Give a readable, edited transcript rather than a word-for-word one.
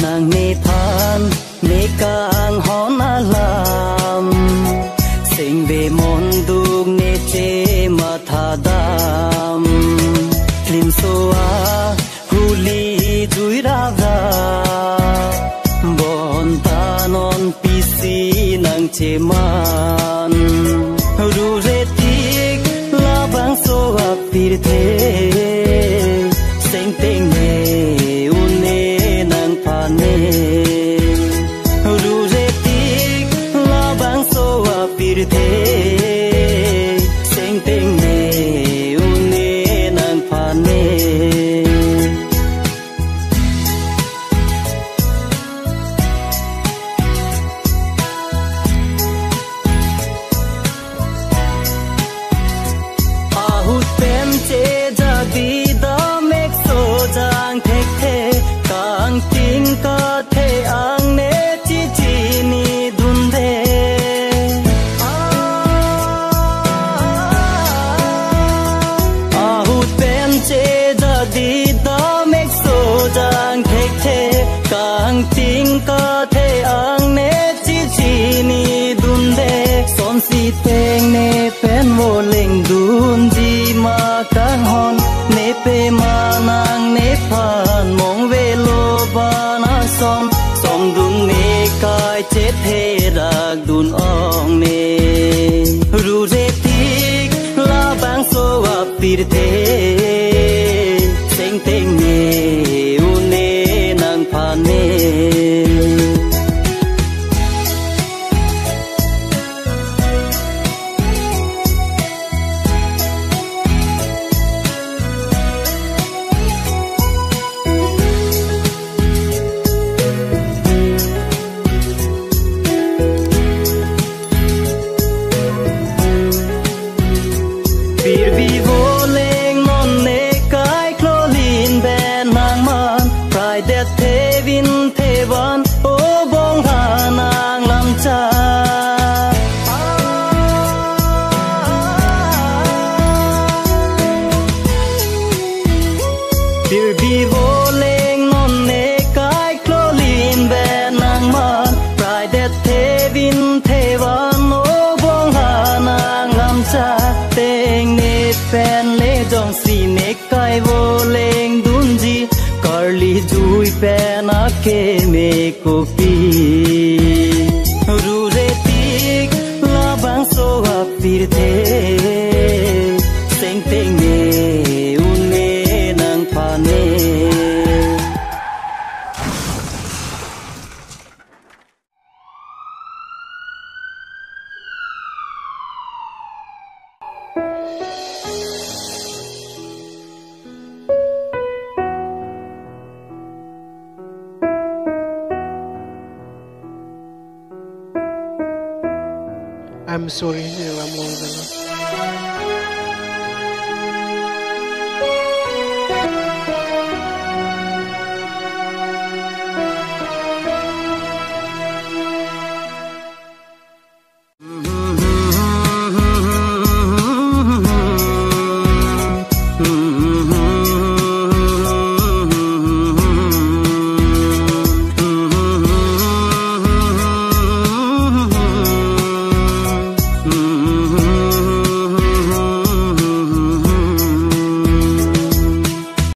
nàng nê than nê càng hón làm sinh về môn đục nê chê mà thà đam lim soa huli dui ra bon ta non pisi nang chê man ru re tik la bang soa pir the sing ting ne une nang pa ne ru re tik la bang soa pir the sing ting ne une nang pa ne ka the ang ne chi chi ni dun de hu pen che da di da mek so jang the kang ting ka the ang ne chi chi ni dun de son si teng ne pen mo leng dun di ma kang hon ne pe ma nang ne phan mong ve lo ba song dun ne kai chết thế rạc dun ong ne ru re tik la bang so ap pir the sing ting ne u ne nang pha ne pena ke me kopi ru re tik la bang so ap pir the sing ting ne un ne nang pa ne I'm sorry, Nila Morgan.